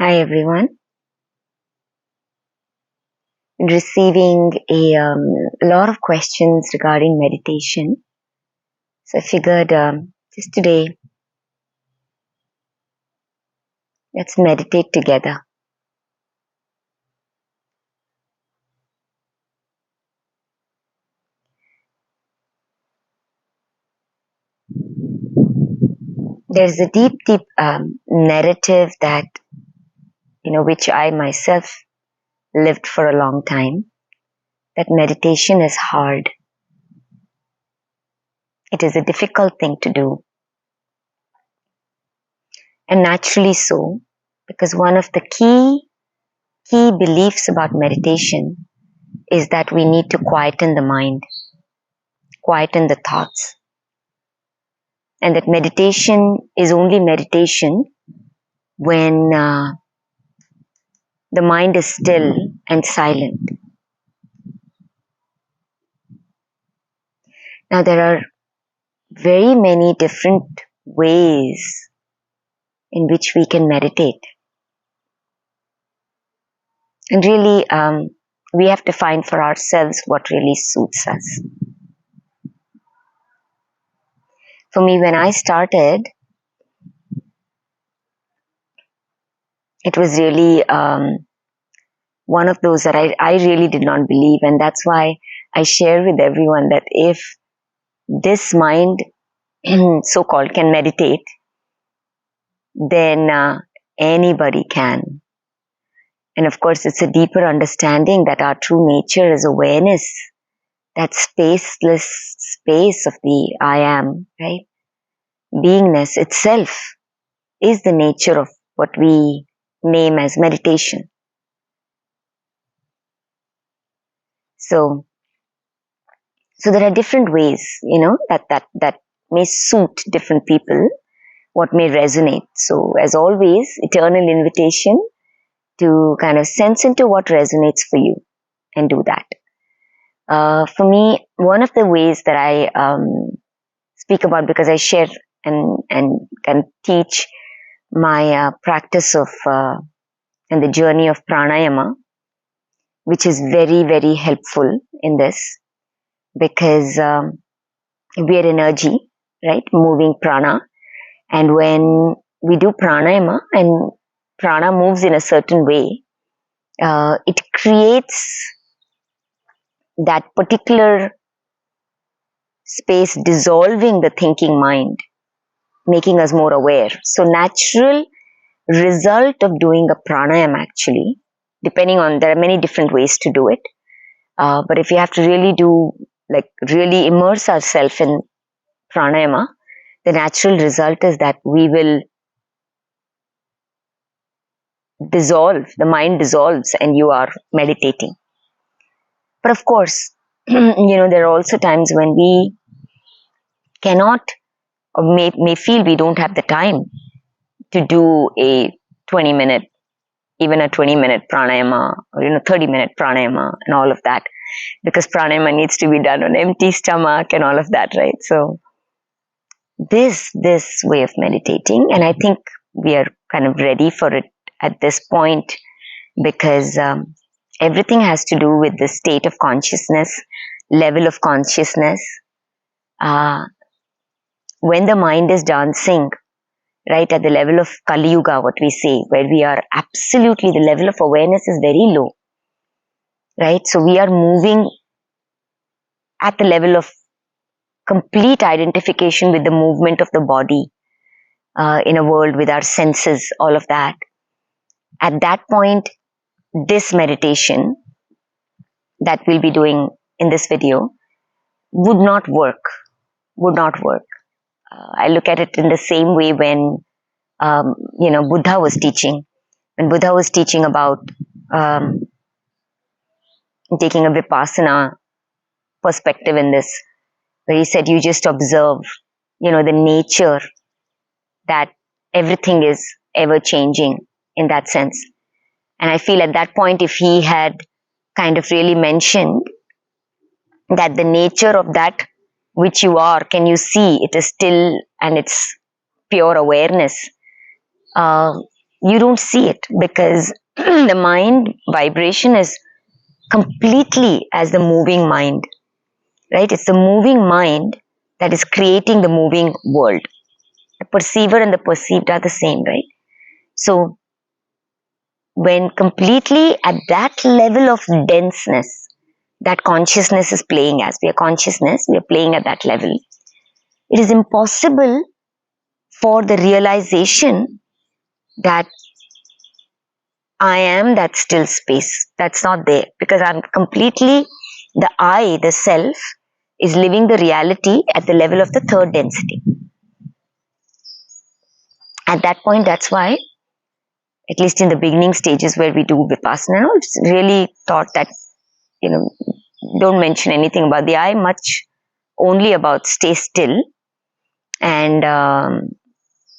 Hi everyone. Receiving a lot of questions regarding meditation. So I figured just today, let's meditate together. There's a deep narrative that, which I myself lived for a long time, that meditation is hard. It is a difficult thing to do. And naturally so, because one of the key beliefs about meditation is that we need to quieten the mind, quieten the thoughts. And that meditation is only meditation when the mind is still and silent. Now there are very many different ways in which we can meditate. And really, we have to find for ourselves what really suits us. For me, when I started, it was really one of those that I really did not believe. And that's why I share with everyone that if this mind, so-called, can meditate, then anybody can. And of course, it's a deeper understanding that our true nature is awareness, that spaceless space of the I am, right? Beingness itself is the nature of what we name as meditation. So there are different ways, that may suit different people, what may resonate. So as always, eternal invitation to kind of sense into what resonates for you and do that. For me, one of the ways that I speak about, because I share and can teach my practice of and the journey of pranayama, which is very, very helpful in this, because we are energy, right? Moving prana. And when we do pranayama and prana moves in a certain way, it creates that particular space, dissolving the thinking mind, making us more aware. So natural result of doing a pranayama, actually, depending on, there are many different ways to do it. But if you have to really do, really immerse ourselves in pranayama, the natural result is that we will dissolve, the mind dissolves and you are meditating. But of course, there are also times when we cannot, or may feel we don't have the time to do a 20-minute, even a 20-minute pranayama, or 30-minute pranayama and all of that, because pranayama needs to be done on empty stomach and all of that, right? So this way of meditating, and I think we are kind of ready for it at this point, because everything has to do with the state of consciousness, level of consciousness. When the mind is dancing, right, at the level of Kali Yuga, what we say, where we are absolutely, the level of awareness is very low, right? So we are moving at the level of complete identification with the movement of the body in a world with our senses, all of that. At that point, this meditation that we'll be doing in this video would not work. I look at it in the same way when, Buddha was teaching. When Buddha was teaching about taking a vipassana perspective in this, where he said you just observe, the nature, that everything is ever changing in that sense. And I feel at that point, if he had kind of really mentioned that the nature of that which you are, can you see, it is still and it's pure awareness, you don't see it because the mind vibration is completely as the moving mind, right? It's the moving mind that is creating the moving world. The perceiver and the perceived are the same, right? So when completely at that level of denseness, that consciousness is playing as we are consciousness, we are playing at that level. It is impossible for the realization that I am that still space. That's not there because I'm completely, the I, the self, is living the reality at the level of the third density. At that point, that's why, at least in the beginning stages where we do Vipassana, it's really taught that, don't mention anything about the I, much only about stay still and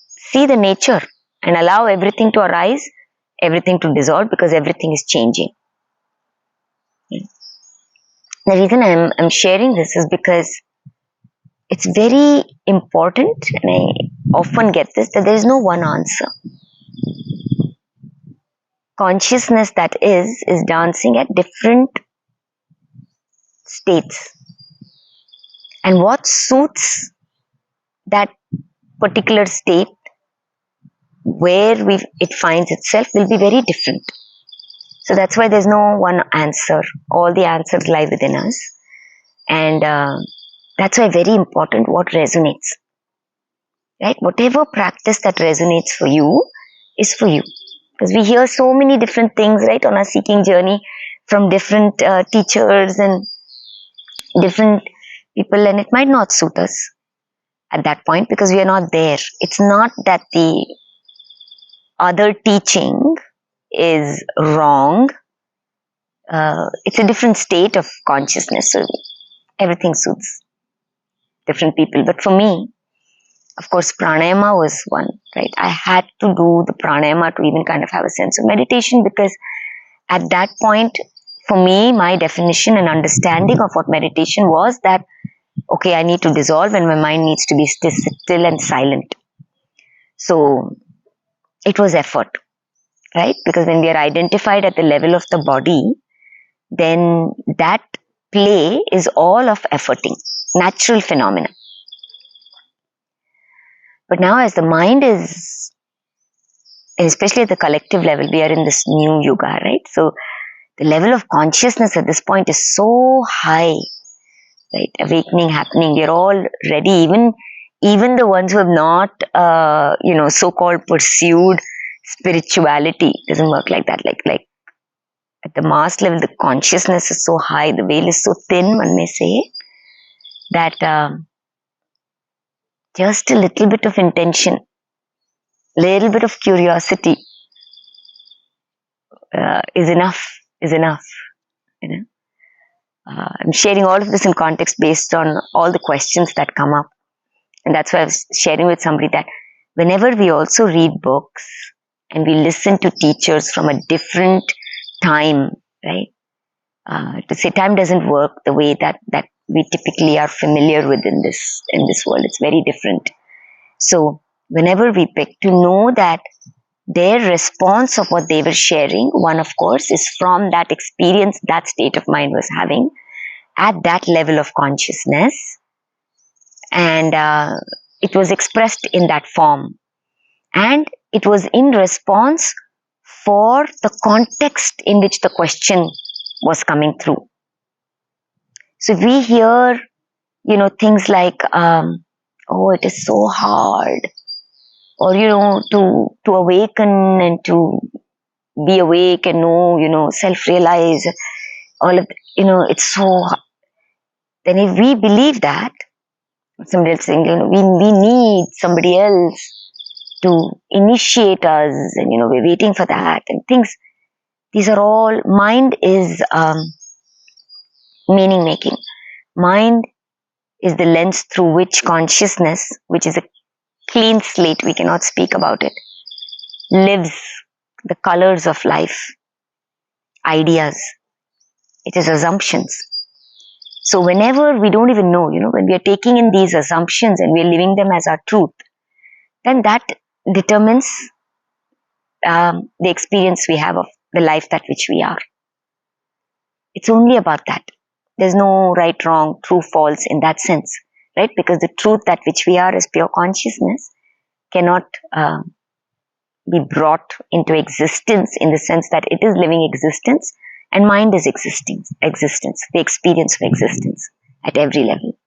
see the nature and allow everything to arise, everything to dissolve because everything is changing. The reason I'm sharing this is because it's very important, and I often get this, that there is no one answer. Consciousness that is dancing at different states. And what suits that particular state, where it finds itself, will be very different. So that's why there's no one answer. All the answers lie within us. And that's why very important what resonates. Right? Whatever practice that resonates for you is for you. Because we hear so many different things, right, on our seeking journey from different teachers and different people, and it might not suit us at that point because we are not there. It's not that the other teaching is wrong. It's a different state of consciousness. So everything suits different people. But for me, of course, pranayama was one, right? I had to do the pranayama to even kind of have a sense of meditation because at that point, for me, my definition and understanding of what meditation was that, okay, I need to dissolve and my mind needs to be still and silent. So it was effort, right? Because when we are identified at the level of the body, then that play is all of efforting, natural phenomena. But now as the mind is, especially at the collective level, we are in this new yuga, right? So the level of consciousness at this point is so high, right? Awakening happening. We are all ready, even the ones who have not, so-called pursued spirituality. It doesn't work like that. Like at the mass level, the consciousness is so high, the veil is so thin, one may say, that just a little bit of intention, little bit of curiosity is enough. I'm sharing all of this in context based on all the questions that come up. And that's why I was sharing with somebody that whenever we also read books and we listen to teachers from a different time, right? To say time doesn't work the way that we typically are familiar with in this world. It's very different. So whenever we pick to know that their response of what they were sharing, one of course is from that experience that state of mind was having at that level of consciousness, and it was expressed in that form, and it was in response for the context in which the question was coming through. So we hear, things like, oh, it is so hard, or, to awaken and to be awake and know, self-realize, all of, it's so hard. Then if we believe that, somebody else saying, we need somebody else to initiate us, and, we're waiting for that, and things, these are all, mind is meaning making. Mind is the lens through which consciousness, which is a clean slate, we cannot speak about it, lives the colors of life, ideas. It is assumptions. So whenever we don't even know, when we are taking in these assumptions and we are living them as our truth, then that determines the experience we have of the life that which we are. It's only about that. There's no right, wrong, true, false in that sense, right? Because the truth that which we are is pure consciousness cannot be brought into existence in the sense that it is living existence and mind is existence, the experience of existence at every level.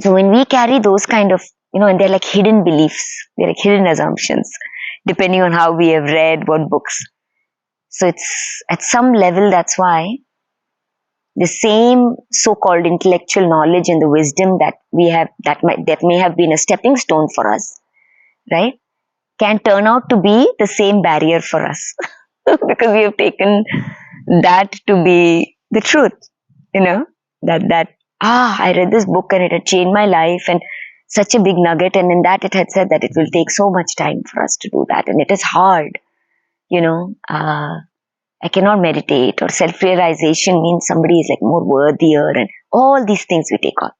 So when we carry those kind of, and they're like hidden beliefs, they're like hidden assumptions, depending on how we have read what books. So it's at some level, that's why the same so-called intellectual knowledge and the wisdom that we have, that may have been a stepping stone for us, right, can turn out to be the same barrier for us because we have taken that to be the truth, I read this book and it had changed my life and such a big nugget, and in that it had said that it will take so much time for us to do that and it is hard, I cannot meditate, or self-realization means somebody is like more worthier, and all these things we take on.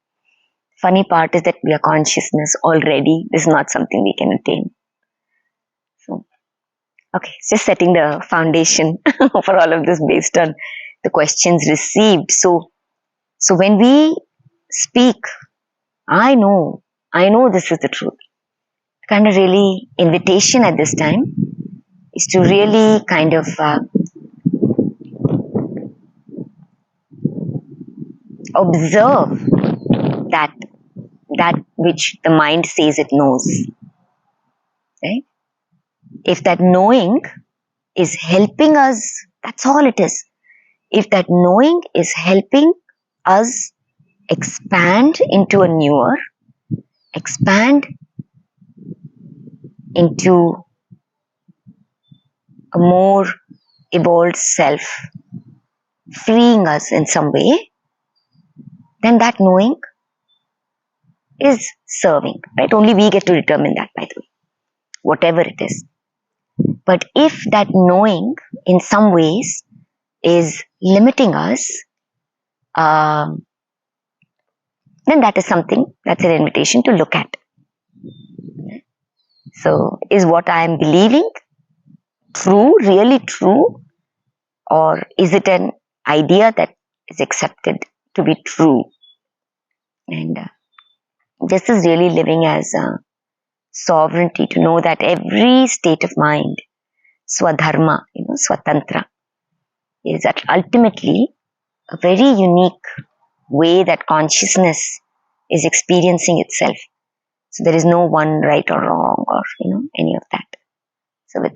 Funny part is that we are consciousness already. This is not something we can attain. So, okay, it's just setting the foundation for all of this based on the questions received. So when we speak, I know this is the truth. Kind of really invitation at this time is to really kind of observe that which the mind says it knows, right? If that knowing is helping us, that's all it is. If that knowing is helping us expand into a more evolved self, freeing us in some way, then that knowing is serving, right? Only we get to determine that, by the way, whatever it is. But if that knowing in some ways is limiting us, then that is something, that's an invitation to look at. So, is what I am believing true, really true, or is it an idea that is accepted to be true? And this is really living as sovereignty, to know that every state of mind, swadharma, swatantra, is that ultimately a very unique way that consciousness is experiencing itself. So there is no one right or wrong or any of that. So with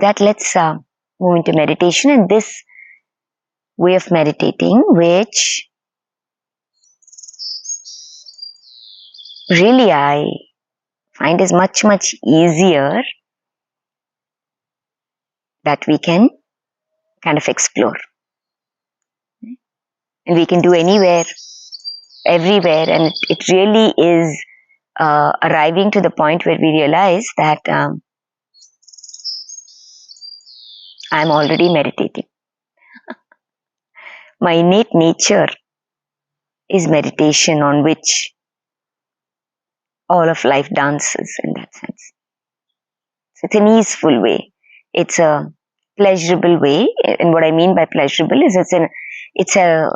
that, let's move into meditation, and this way of meditating, which really I find is much, much easier, that we can kind of explore. And we can do anywhere, everywhere, and it really is arriving to the point where we realize that I'm already meditating. My innate nature is meditation, on which all of life dances in that sense. So it's an easeful way. It's a pleasurable way. And what I mean by pleasurable is it's a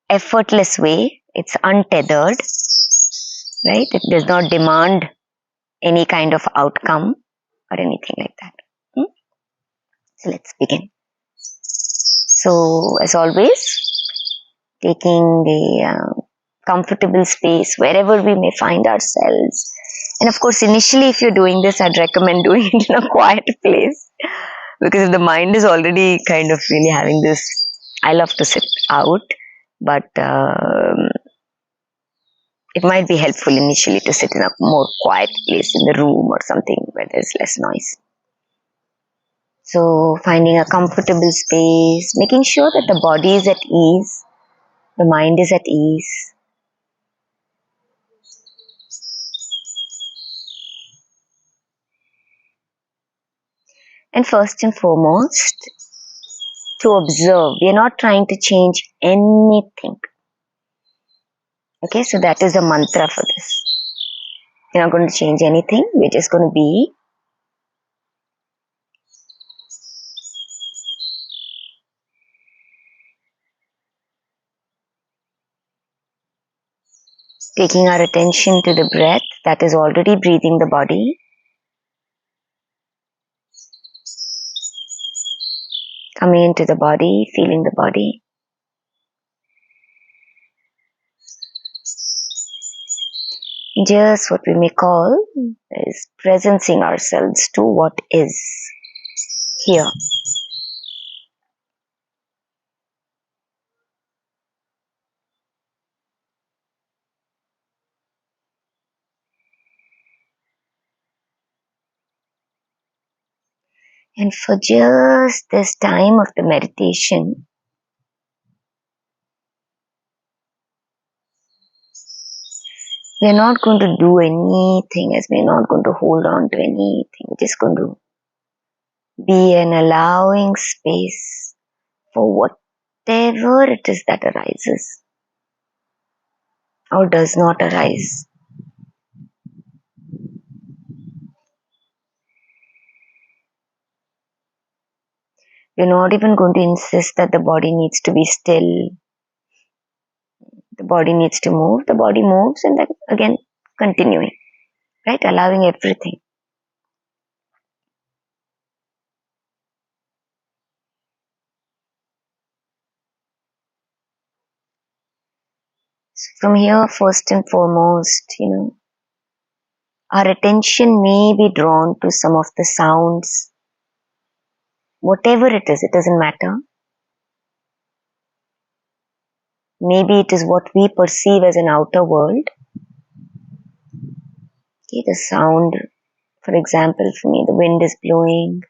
effortless way. It's untethered, right? It does not demand any kind of outcome or anything like that. So let's begin. So as always, taking the comfortable space wherever we may find ourselves. And of course, initially, if you're doing this, I'd recommend doing it in a quiet place, because if the mind is already kind of really having this, I love to sit out, but it might be helpful initially to sit in a more quiet place in the room or something where there's less noise. So finding a comfortable space, making sure that the body is at ease, the mind is at ease. And first and foremost, to observe. We are not trying to change anything. Okay, so that is the mantra for this. We're not going to change anything. We're just going to be. Taking our attention to the breath that is already breathing the body. Coming into the body, feeling the body. Just what we may call is presencing ourselves to what is here. And for just this time of the meditation, we're not going to do anything, as we're not going to hold on to anything. We're just going to be an allowing space for whatever it is that arises or does not arise. We're not even going to insist that the body needs to be still. The body needs to move. The body moves and then again continuing. Right? Allowing everything. So from here, first and foremost, our attention may be drawn to some of the sounds. Whatever it is, it doesn't matter. Maybe it is what we perceive as an outer world. Okay, the sound, for example, for me, the wind is blowing.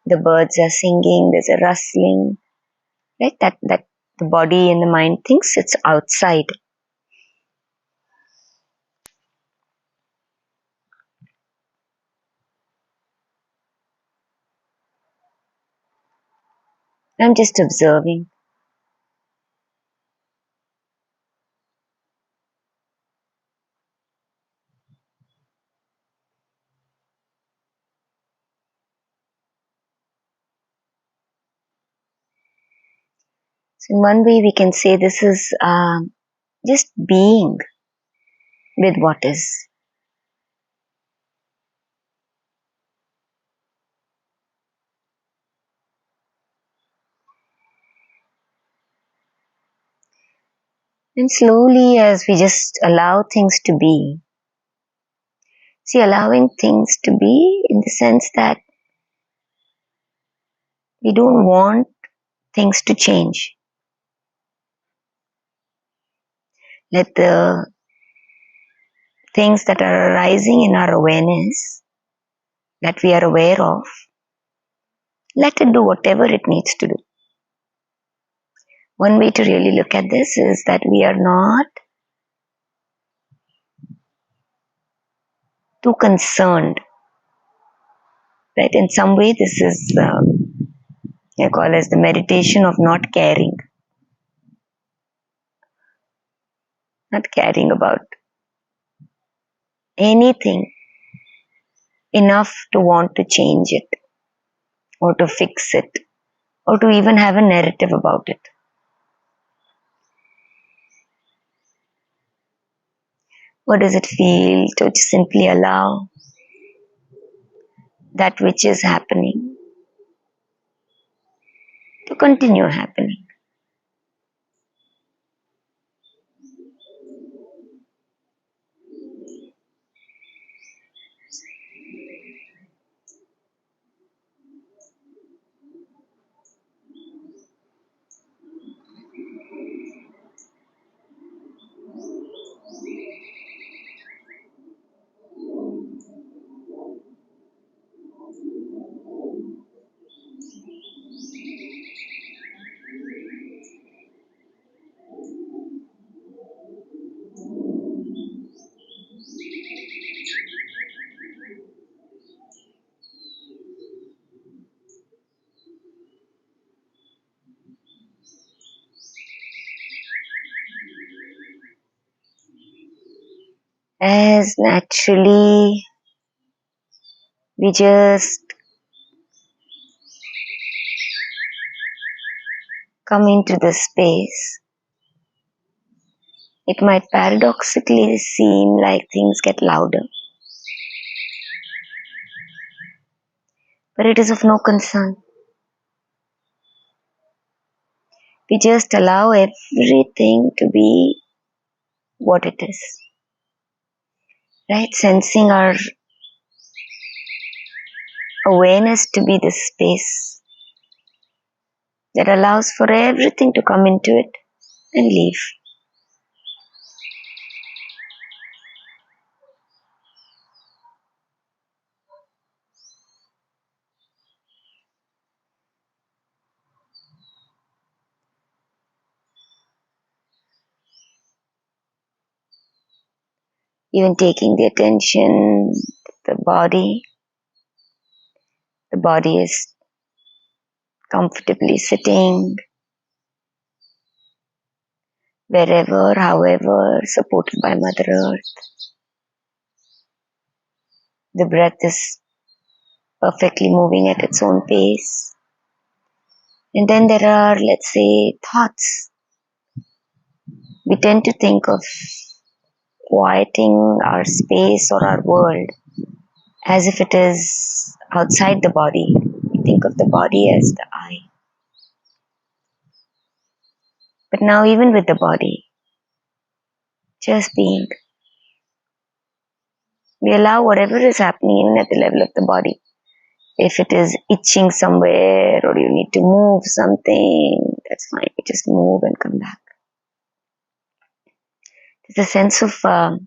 The birds are singing, there's a rustling. Right? That the body and the mind thinks it's outside. I'm just observing. So in one way we can say this is just being with what is. And slowly as we just allow things to be. See, allowing things to be in the sense that we don't want things to change. Let the things that are arising in our awareness, that we are aware of, let it do whatever it needs to do. One way to really look at this is that we are not too concerned. Right? In some way, this is I call as the meditation of not caring. Not caring about anything enough to want to change it or to fix it or to even have a narrative about it. What does it feel to simply allow that which is happening to continue happening? as naturally we just come into the space, it might paradoxically seem like things get louder, but it is of no concern. We just allow everything to be what it is, right? Sensing our awareness to be the space that allows for everything to come into it and leave. Even taking the attention to the body is comfortably sitting wherever, however, supported by Mother Earth. The breath is perfectly moving at its own pace. And then there are, let's say, thoughts. We tend to think of quieting our space or our world as if it is outside the body. We think of the body as the I. But now even with the body, just being, we allow whatever is happening even at the level of the body. If it is itching somewhere or you need to move something, that's fine. You just move and come back. There's a sense of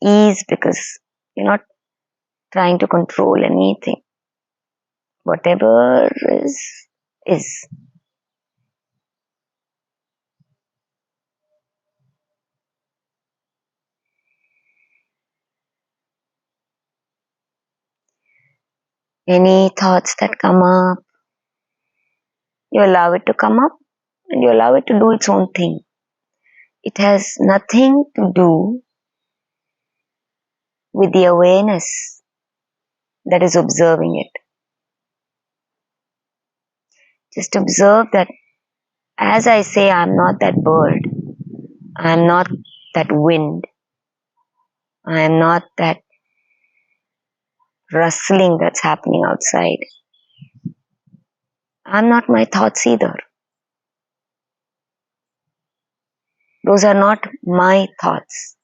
ease because you're not trying to control anything. Whatever is, is. Any thoughts that come up, you allow it to come up and you allow it to do its own thing. It has nothing to do with the awareness that is observing it. Just observe that as I say, I'm not that bird. I'm not that wind. I'm not that rustling that's happening outside. I'm not my thoughts either. Those are not my thoughts.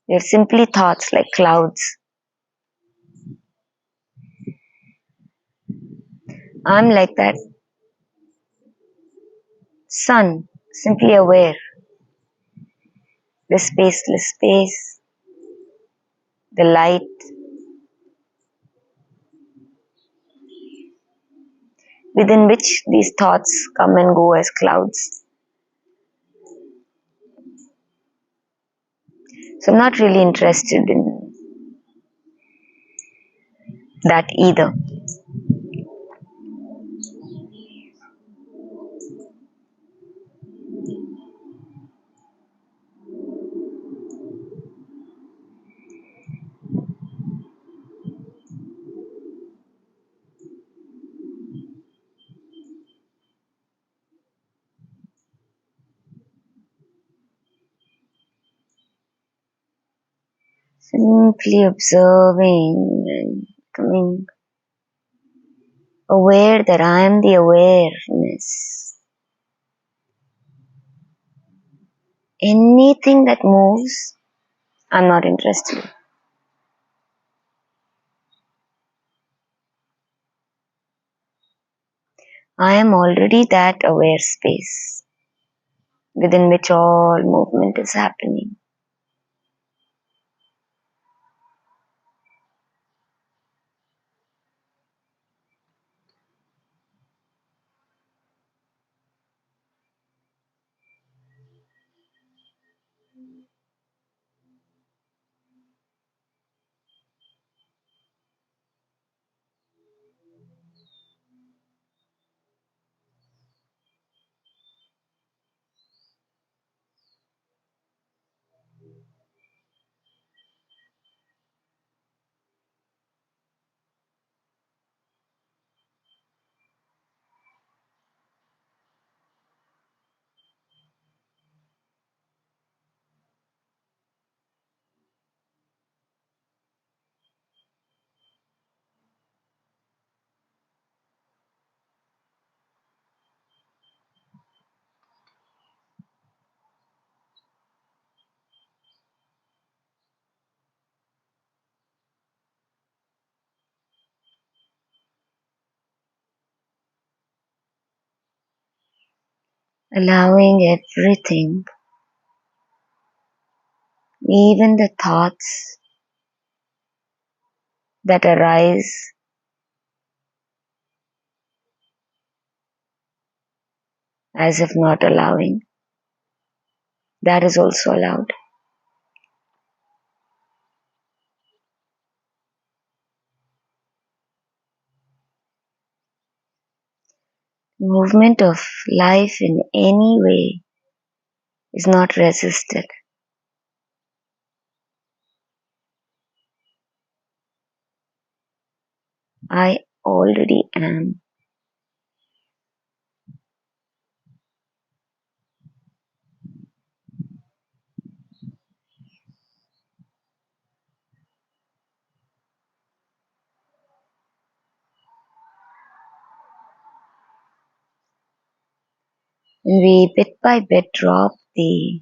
They're simply thoughts like clouds. I'm like that sun, simply aware. The spaceless space, the light, within which these thoughts come and go as clouds. So I'm not really interested in that either. Simply observing and becoming aware that I am the awareness. Anything that moves, I'm not interested in. I am already that aware space within which all movement is happening. allowing everything, even the thoughts that arise as if not allowing, that is also allowed. Movement of life in any way is not resisted. I already am. And we bit by bit drop the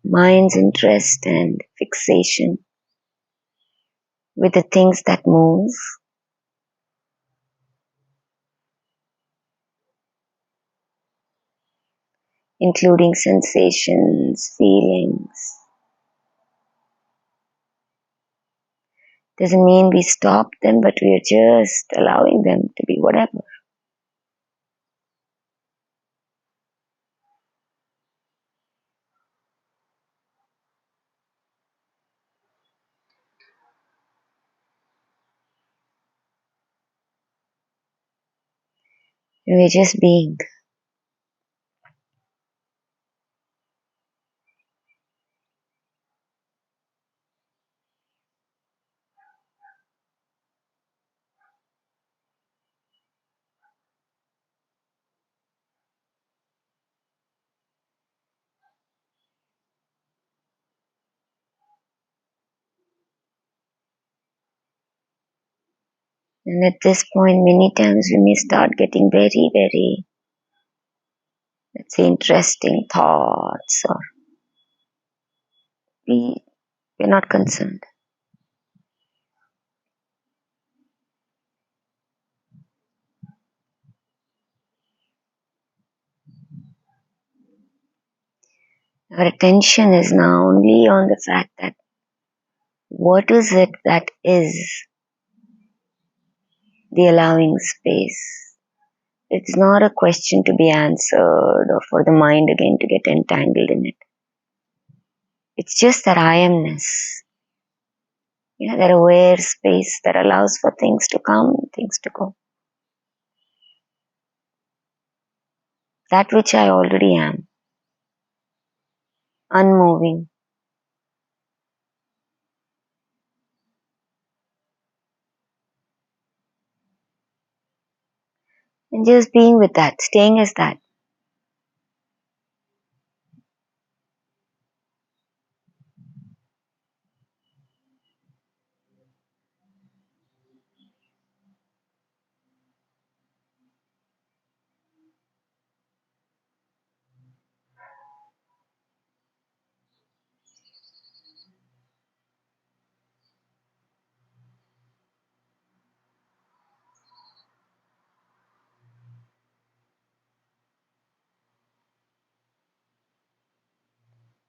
mind's interest and fixation with the things that move, including sensations, feelings. Doesn't mean we stop them, but we are just allowing them to be whatever. And we're just being. And at this point, many times we may start getting very, very, let's say, interesting thoughts, or we're not concerned. Our attention is now only on the fact that what is it that is the allowing space. It's not a question to be answered or for the mind again to get entangled in it. It's just that I amness, that aware space that allows for things to come, things to go. That which I already am, unmoving. And just being with that, staying as that.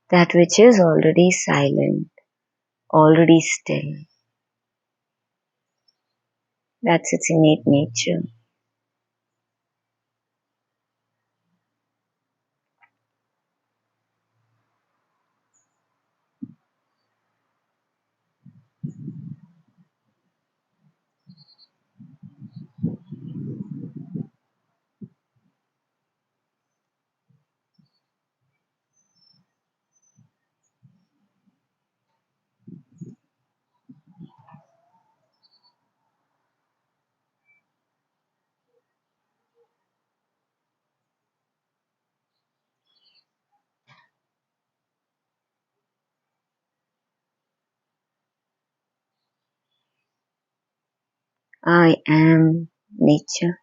That which is already silent, already still. That's its innate nature. I am nature.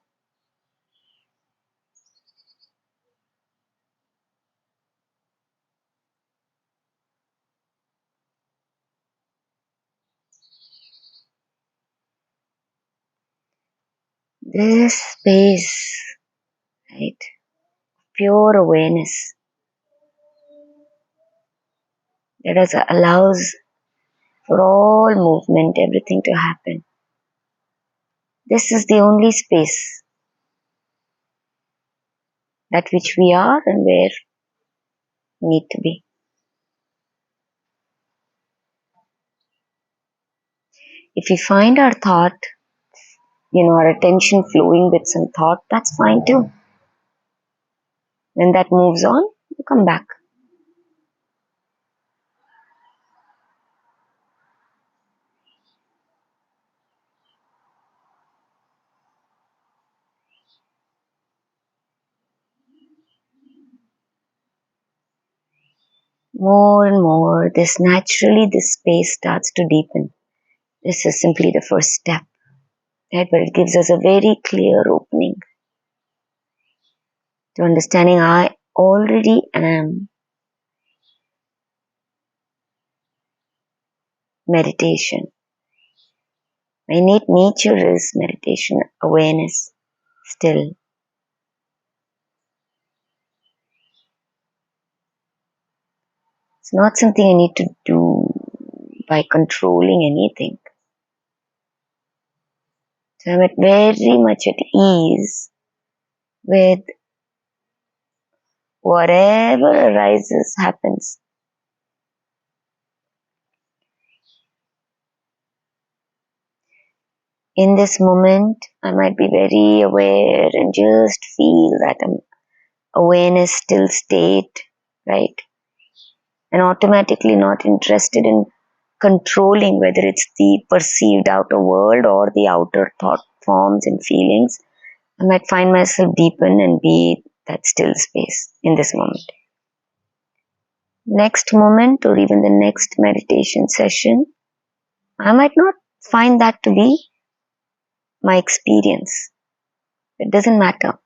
This space, right? Pure awareness that allows for all movement, everything to happen. This is the only space that which we are and where we need to be. If we find our thought, our attention flowing with some thought, that's fine too. When that moves on, you come back. More and more, this space starts to deepen. This is simply the first step, right? But it gives us a very clear opening to understanding I already am meditation. My innate nature is meditation, awareness, still. It's not something I need to do by controlling anything. So I'm very much at ease with whatever arises, happens. In this moment, I might be very aware and just feel that awareness still state, right? And automatically not interested in controlling whether it's the perceived outer world or the outer thought forms and feelings. I might find myself deepen and be that still space in this moment. Next moment or even the next meditation session, I might not find that to be my experience. It doesn't matter.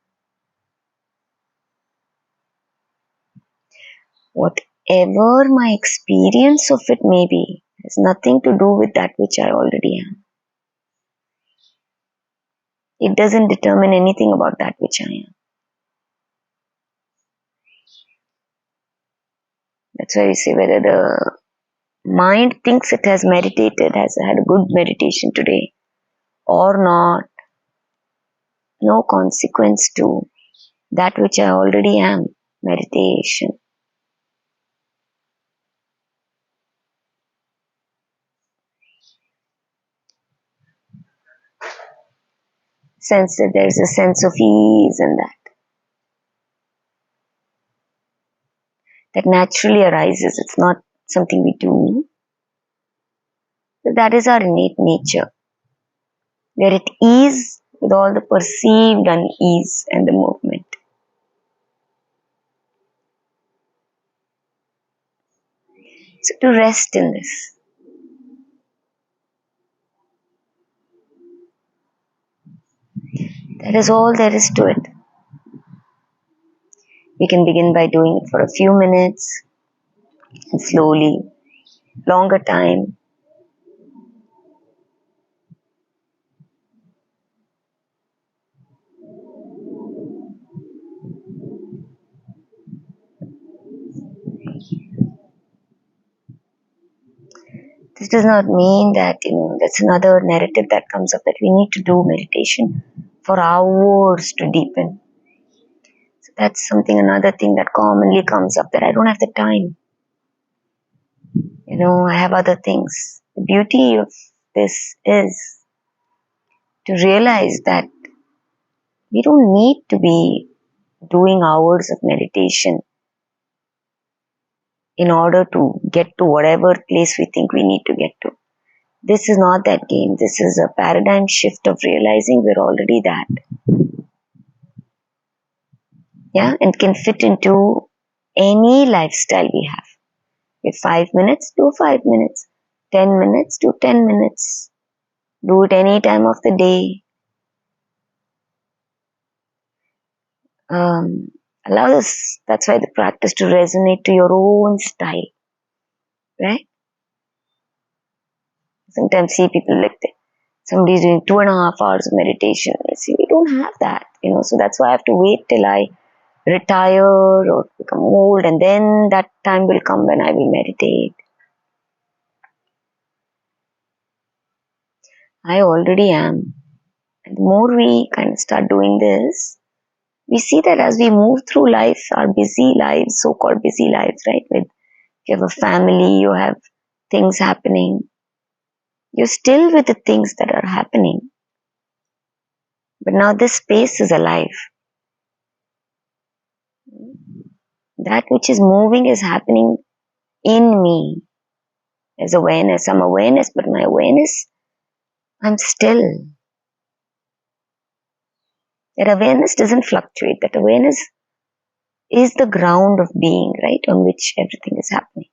Whatever my experience of it may be, has nothing to do with that which I already am. It doesn't determine anything about that which I am. That's why we say whether the mind thinks it has meditated, has had a good meditation today or not, no consequence to that which I already am, meditation. Sense that there's a sense of ease in that naturally arises. It's not something we do. That is our innate nature. We're at ease with all the perceived unease and the movement. So to rest in this. That is all there is to it. We can begin by doing it for a few minutes and slowly, longer time. This does not mean that, that's another narrative that comes up that we need to do meditation for hours to deepen. So that's another thing that commonly comes up, that I don't have the time. I have other things. The beauty of this is to realize that we don't need to be doing hours of meditation in order to get to whatever place we think we need to get to. This is not that game. This is a paradigm shift of realizing we're already that. Yeah, and can fit into any lifestyle we have. If 5 minutes, do 5 minutes. 10 minutes, do 10 minutes. Do it any time of the day. Allow this, that's why the practice to resonate to your own style. Right? Sometimes see people like that. Somebody's doing 2.5 hours of meditation. See, we don't have that, so that's why I have to wait till I retire or become old, and then that time will come when I will meditate. I already am. And the more we kind of start doing this, we see that as we move through life, our busy lives, so-called busy lives, right? You have a family, you have things happening. You're still with the things that are happening. But now this space is alive. That which is moving is happening in me. There's awareness, some awareness, but my awareness, I'm still. That awareness doesn't fluctuate. That awareness is the ground of being, right, on which everything is happening.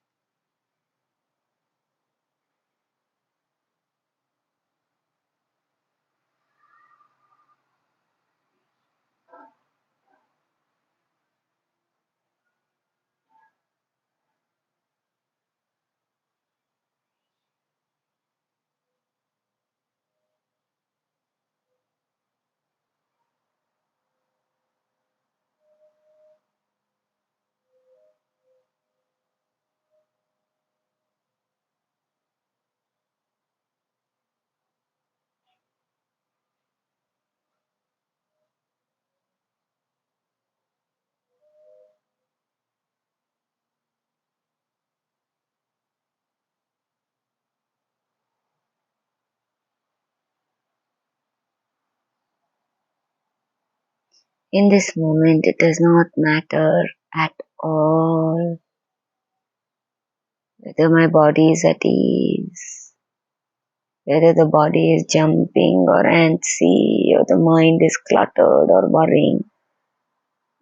In this moment, it does not matter at all whether my body is at ease, whether the body is jumping or antsy, or the mind is cluttered or worrying,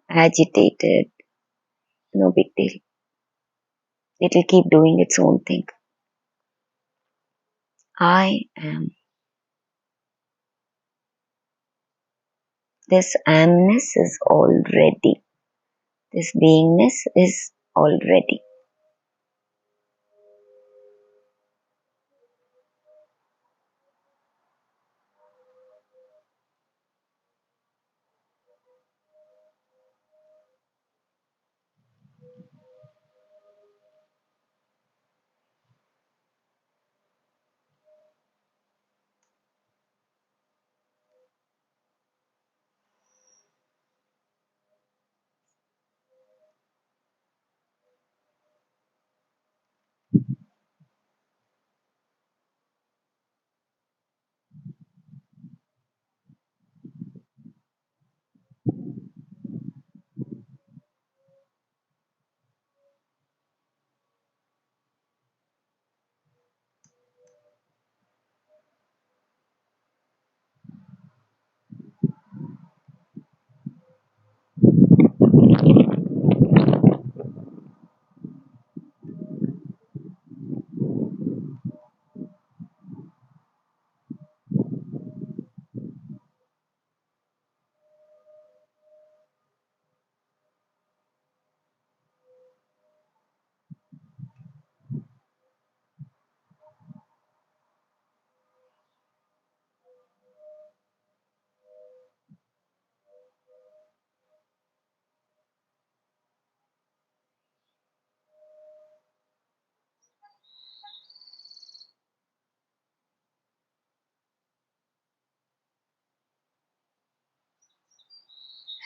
agitated. No big deal. It will keep doing its own thing. I am. This amness is already. This beingness is already.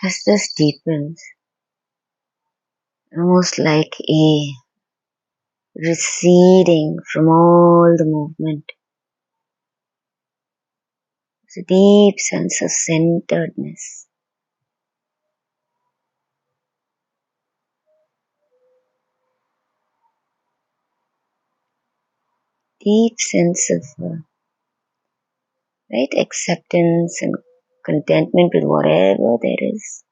As this deepens, almost like a receding from all the movement, it's a deep sense of centeredness. Deep sense of right acceptance and contentment with whatever there is.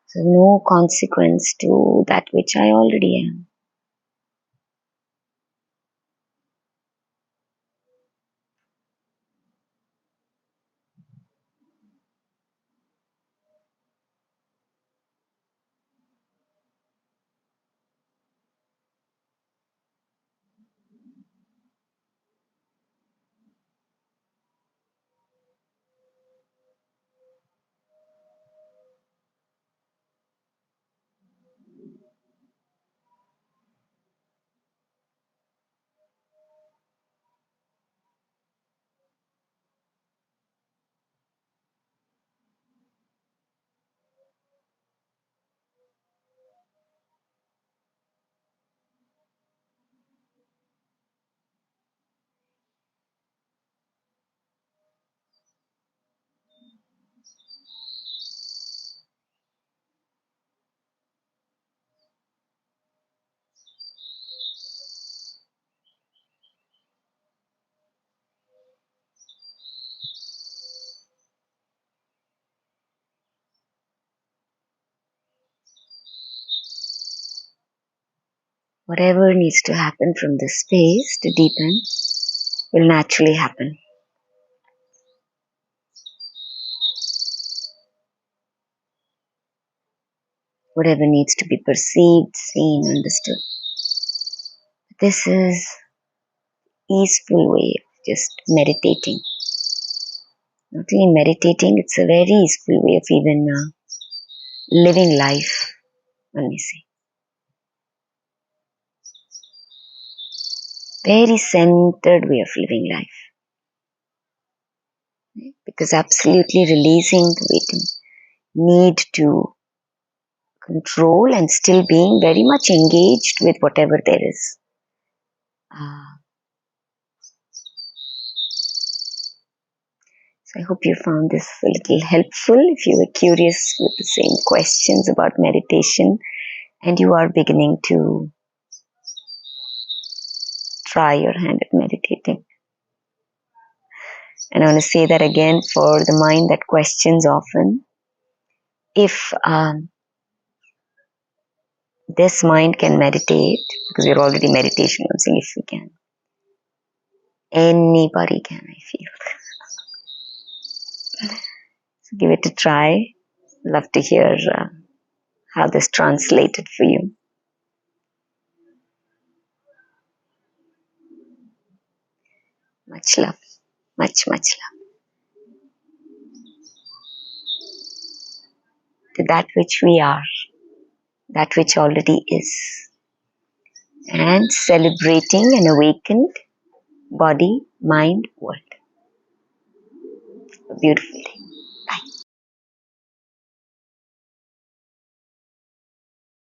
So no consequence to that which I already am. whatever needs to happen from this space to deepen will naturally happen. Whatever needs to be perceived, seen, understood. This is easeful way of just meditating. Not only meditating, it's a very easeful way of even living life, one may say. Very centered way of living life. Because absolutely releasing the need to control and still being very much engaged with whatever there is. So I hope you found this a little helpful. If you were curious with the same questions about meditation and you are beginning to try your hand at meditating. And I want to say that again for the mind that questions often. If this mind can meditate, because we're already meditation, I'm saying if we can. Anybody can, I feel. So give it a try. Love to hear how this translated for you. Much love. Much, much love. To that which we are. That which already is. And celebrating an awakened body, mind, world. A beautiful day.